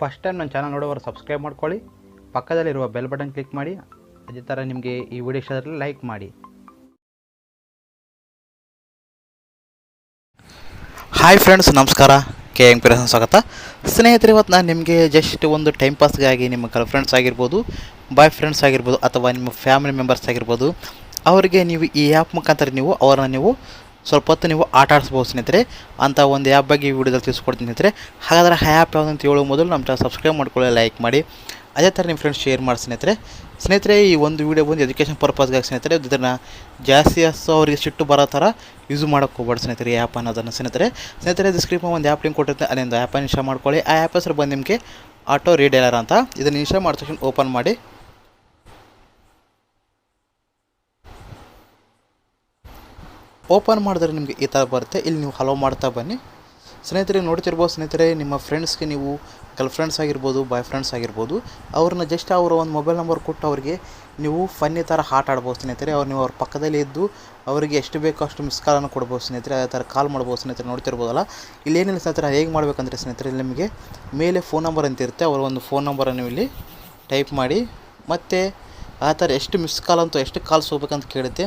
First time ನನ್ನ channel ನೋಡೋರು subscribe ಮಾಡ್ಕೊಳ್ಳಿ, ಪಕ್ಕದಲ್ಲಿರುವ ಬೆಲ್ ಬಟನ್ ಕ್ಲಿಕ್ ಮಾಡಿ. ಅದೇ ಥರ ನಿಮಗೆ ಈ ವಿಡಿಯೋ ಇಷ್ಟ ಆದರೆ ಲೈಕ್ ಮಾಡಿ. ಹಾಯ್ ಫ್ರೆಂಡ್ಸ್, ನಮಸ್ಕಾರ. ಕೆ ಎಂ ಪಿ ಸ್ವಾಗತ. ಸ್ನೇಹಿತರೆ, ಇವತ್ತು ನಾನು ನಿಮಗೆ ಜಸ್ಟ್ ಒಂದು ಟೈಮ್ ಪಾಸ್ಗಾಗಿ ನಿಮ್ಮ ಗರ್ಲ್ ಫ್ರೆಂಡ್ಸ್ ಆಗಿರ್ಬೋದು, ಬಾಯ್ ಫ್ರೆಂಡ್ಸ್ ಆಗಿರ್ಬೋದು, ಅಥವಾ ನಿಮ್ಮ ಫ್ಯಾಮಿಲಿ ಮೆಂಬರ್ಸ್ ಆಗಿರ್ಬೋದು, ಅವರಿಗೆ ನೀವು ಈ ಆ್ಯಪ್ ಮುಖಾಂತರ ನೀವು ಅವರನ್ನು ನೀವು ಸ್ವಲ್ಪ ಹೊತ್ತು ನೀವು ಆಟ ಆಡಿಸ್ಬೋದು ಸ್ನೇಹಿತರೆ. ಅಂಥ ಒಂದು ಆ್ಯಪ್ ಬಗ್ಗೆ ಈ ವಿಡಿಯೋದಲ್ಲಿ ತಿಳಿಸ್ಕೊಡ್ತೀನಿ ಸ್ನೇಹಿತರೆ. ಹಾಗಾದರೆ ಆ ಆ್ಯಪ್ ಯಾವುದಂತ ಹೇಳೋ ಮೊದಲು ನಮ್ಮ ಚಾನಲ್ ಸಬ್ಸ್ಕ್ರೈಬ್ ಮಾಡ್ಕೊಳ್ಳಿ, ಲೈಕ್ ಮಾಡಿ. ಅದೇ ಥರ ನಿಮ್ಮ ಫ್ರೆಂಡ್ಸ್ ಶೇರ್ ಮಾಡಿ ಸ್ನೇಹಿತರೆ. ಈ ಒಂದು ವಿಡಿಯೋ ಬಂದು ಎಜುಕೇಷನ್ ಪರ್ಪಸ್ಗಾಗಿ ಸ್ನೇಹಿತರೆ. ಇದನ್ನು ಜಾಸ್ತಿ ಅವರಿಗೆ ಸಿಟ್ಟು ಬರೋ ಥರ ಯೂಸ್ ಮಾಡೋಕ್ಕೆ ಹೋಗ್ಬಾರ್ದು ಸ್ನೇಹಿತರೆ, ಈ ಆ್ಯಪ್ ಅನ್ನೋದನ್ನು ಸ್ನೇಹಿತರೆ. ಡಿಸ್ಕ್ರಿಪ್ಷನ್ ಒಂದು ಆ್ಯಪ್ ಲಿಂಕ್ ಕೊಟ್ಟಿರುತ್ತೆ, ಅಲ್ಲಿಂದ ಆ್ಯಪನ್ನು ಇನ್ಸ್ಟಾಲ್ ಮಾಡ್ಕೊಳ್ಳಿ. ಆ ಆ್ಯಪ್ ಹೆಸರು ಬಂದು ನಿಮಗೆ ಆಟೋ ರಿಡೈಲರ್ ಅಂತ. ಇದನ್ನು ಇನ್ಸ್ಟಾಲ್ ಮಾಡಿದ ತಕ್ಷಣ ಓಪನ್ ಮಾಡಿ. ಓಪನ್ ಮಾಡಿದ್ರೆ ನಿಮಗೆ ಈ ಥರ ಬರುತ್ತೆ. ಇಲ್ಲಿ ನೀವು ಹಲೋ ಮಾಡ್ತಾ ಬನ್ನಿ ಸ್ನೇಹಿತರೆ. ನೋಡ್ತಿರ್ಬೋದು ಸ್ನೇಹಿತರೆ, ನಿಮ್ಮ ಫ್ರೆಂಡ್ಸ್ಗೆ ನೀವು ಗರ್ಲ್ ಫ್ರೆಂಡ್ಸ್ ಆಗಿರ್ಬೋದು, ಬಾಯ್ ಫ್ರೆಂಡ್ಸ್ ಆಗಿರ್ಬೋದು, ಅವ್ರನ್ನ ಜಸ್ಟ್ ಅವರ ಒಂದು ಮೊಬೈಲ್ ನಂಬರ್ ಕೊಟ್ಟು ಅವರಿಗೆ ನೀವು ಫನ್ನಿ ಥರ ಆಟ ಆಡ್ಬೋದು ಸ್ನೇಹಿತರೆ. ನೀವು ಅವ್ರ ಪಕ್ಕದಲ್ಲಿ ಇದ್ದು ಅವರಿಗೆ ಎಷ್ಟು ಬೇಕೋ ಅಷ್ಟು ಮಿಸ್ ಕಾಲನ್ನು ಕೊಡ್ಬೋದು ಸ್ನೇಹಿತರೆ. ಅದೇ ಥರ ಕಾಲ್ ಮಾಡ್ಬೋದು ಸ್ನೇಹಿತರೆ. ನೋಡ್ತಿರ್ಬೋದಲ್ಲ, ಇಲ್ಲೇನಿಲ್ಲ ಸ್ನೇಹಿತರೆ, ಹೇಗೆ ಮಾಡಬೇಕಂದ್ರೆ ಸ್ನೇಹಿತರೆ, ಇಲ್ಲಿ ನಿಮಗೆ ಮೇಲೆ ಫೋನ್ ನಂಬರ್ ಅಂತ ಇರುತ್ತೆ. ಅವರ ಒಂದು ಫೋನ್ ನಂಬರನ್ನು ಇಲ್ಲಿ ಟೈಪ್ ಮಾಡಿ, ಮತ್ತು ಆ ಥರ ಎಷ್ಟು ಮಿಸ್ ಕಾಲ್ ಅಂತೂ ಎಷ್ಟು ಕಾಲ್ಸ್ ಹೋಗ್ಬೇಕಂತ ಕೇಳುತ್ತೆ.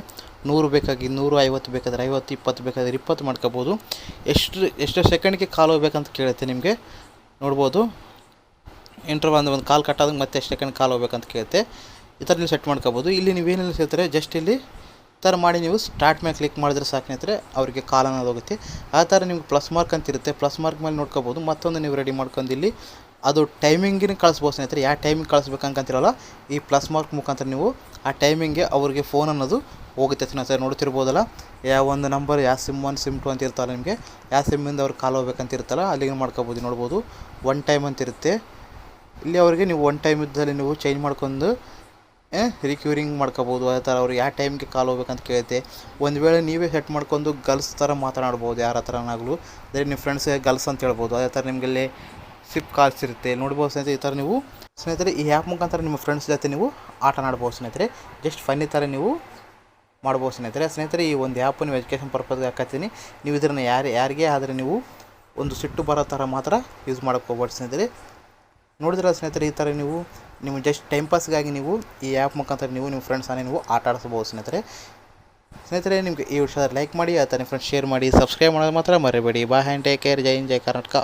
100 ಬೇಕಾಗಿ 150 ಬೇಕಾದ್ರೆ 50, 20 ಬೇಕಾದ್ರೆ 20 ಮಾಡ್ಕೋಬೋದು. ಎಷ್ಟು ಸೆಕೆಂಡ್ಗೆ ಕಾಲ್ ಹೋಗ್ಬೇಕಂತ ಕೇಳುತ್ತೆ ನಿಮಗೆ. ನೋಡ್ಬೋದು, ಇಂಟರ್ವಲ್ ಒಂದು ಕಾಲ್ ಕಟ್ಟಾದಾಗ ಮತ್ತೆ ಎಷ್ಟು ಸೆಕೆಂಡ್ ಕಾಲ್ ಹೋಗ್ಬೇಕಂತ ಕೇಳುತ್ತೆ. ಈ ಥರ ನೀವು ಸೆಟ್ ಮಾಡ್ಕೋಬೋದು. ಇಲ್ಲಿ ನೀವೇನಿಲ್ಲ ಹೇಳ್ತಾರೆ, ಜಸ್ಟ್ ಇಲ್ಲಿ ಥರ ಮಾಡಿ ನೀವು ಸ್ಟಾರ್ಟ್ ಮೇಲೆ ಕ್ಲಿಕ್ ಮಾಡಿದ್ರೆ ಸಾಕು ಸ್ನೇಹಿತರೆ, ಅವರಿಗೆ ಕಾಲ್ ಅನ್ನೋದು ಹೋಗುತ್ತೆ. ಆ ಥರ ನಿಮ್ಗೆ ಪ್ಲಸ್ ಮಾರ್ಕ್ ಅಂತ ಇರುತ್ತೆ. ಪ್ಲಸ್ ಮಾರ್ಕ್ ಮೇಲೆ ನೋಡ್ಕೋಬೋದು. ಮತ್ತೊಂದು ನೀವು ರೆಡಿ ಮಾಡ್ಕೊಂಡು ಇಲ್ಲಿ ಅದು ಟೈಮಿಂಗಿನ ಕಳಿಸ್ಬೋದು ಸ್ನೇಹಿತರೆ. ಯಾವ ಟೈಮಿಂಗ್ ಕಳಿಸ್ಬೇಕಂತಿರಲ್ಲ, ಈ ಪ್ಲಸ್ ಮಾರ್ಕ್ ಮುಖಾಂತರ ನೀವು ಆ ಟೈಮಿಂಗ್ಗೆ ಅವ್ರಿಗೆ ಫೋನ್ ಅನ್ನೋದು ಹೋಗುತ್ತೆ ಸ್ನೇಹಿತರೆ. ನೋಡ್ತಿರ್ಬೋದಲ್ಲ, ಯಾವ ಒಂದು ನಂಬರ್, ಯಾವ ಸಿಮ್ 1 ಸಿಮ್ 2 ಅಂತ ಇರ್ತಲ್ಲ, ನಿಮಗೆ ಯಾವ ಸಿಮ್ಮಿಂದ ಅವ್ರಿಗೆ ಕಾಲ್ ಹೋಗ್ಬೇಕಂತ ಇರ್ತಲ್ಲ, ಅಲ್ಲಿಗೆ ಮಾಡ್ಕೋಬೋದು. ನೋಡ್ಬೋದು, 1 ಟೈಮ್ ಅಂತ ಇರುತ್ತೆ. ಇಲ್ಲಿ ಅವರಿಗೆ ನೀವು 1 ಟೈಮ್ ಇದ್ದಲ್ಲಿ ನೀವು ಚೇಂಜ್ ಮಾಡ್ಕೊಂಡು ರಿಕ್ಯೂರಿಂಗ್ ಮಾಡ್ಕೋಬೋದು. ಅದೇ ಥರ ಅವ್ರಿಗೆ ಯಾವ ಟೈಮ್ಗೆ ಕಾಲ್ ಹೋಗ್ಬೇಕಂತ ಕೇಳುತ್ತೆ. ಒಂದು ವೇಳೆ ನೀವೇ ಸೆಟ್ ಮಾಡ್ಕೊಂಡು ಗರ್ಲ್ಸ್ ಥರ ಮಾತನಾಡ್ಬೋದು, ಯಾರ ಥರನಾಗಲೂ. ಅದೇ ನಿಮ್ಮ ಫ್ರೆಂಡ್ಸ್ಗೆ ಗರ್ಲ್ಸ್ ಅಂತ ಹೇಳ್ಬೋದು. ಅದೇ ಥರ ನಿಮಗೆಲ್ಲಿ ಸಿಪ್ ಕಾಲ್ಸ್ ಇರುತ್ತೆ. ನೋಡ್ಬೋದು ಸ್ನೇಹಿತರೆ. ಈ ಥರ ನೀವು ಸ್ನೇಹಿತರೆ ಈ ಆ್ಯಪ್ ಮುಖಾಂತರ ನಿಮ್ಮ ಫ್ರೆಂಡ್ಸ್ ಜೊತೆ ನೀವು ಆಟ ಆಡ್ಬೋದು ಸ್ನೇಹಿತರೆ. ಜಸ್ಟ್ ಫನ್ನಿ ಥರ ನೀವು ಮಾಡ್ಬೋದು ಸ್ನೇಹಿತರೆ. ಈ ಒಂದು ಆ್ಯಪ್ ನೀವು ಎಜುಕೇಷನ್ ಪರ್ಪಸ್ಗೆ ಹಾಕತ್ತೀನಿ. ನೀವು ಇದನ್ನು ಯಾರಿಗೇ ಆದರೆ ನೀವು ಒಂದು ಸಿಟ್ಟು ಬರೋ ಥರ ಮಾತ್ರ ಯೂಸ್ ಮಾಡೋಕ್ಕೆ ಹೋಗ್ಬಾರ್ದು ಸ್ನೇಹಿತರೆ. ನೋಡಿದ್ರೆ ಸ್ನೇಹಿತರೆ, ಈ ಥರ ನೀವು ನಿಮ್ಮ ಜಸ್ಟ್ ಟೈಮ್ ಪಾಸ್ಗಾಗಿ ನೀವು ಈ ಆ್ಯಪ್ ಮುಖಾಂತರ ನೀವು ನಿಮ್ಮ ಫ್ರೆಂಡ್ಸನ್ನೇ ನೀವು ಆಟ ಆಡಿಸ್ಬೋದು ಸ್ನೇಹಿತರೆ. ನಿಮಗೆ ಈ ವಿಷಯದಲ್ಲಿ ಲೈಕ್ ಮಾಡಿ, ಆ ಥರ ನಿಮ್ಮ ಫ್ರೆಂಡ್ಸ್ ಶೇರ್ ಮಾಡಿ, ಸಬ್ಸ್ಕ್ರೈಬ್ ಮಾಡೋದು ಮಾತ್ರ ಮರಿಬೇಡಿ. Bye and take care. ಜೈ ಹಿಂದ್, ಜೈ ಕರ್ನಾಟಕ.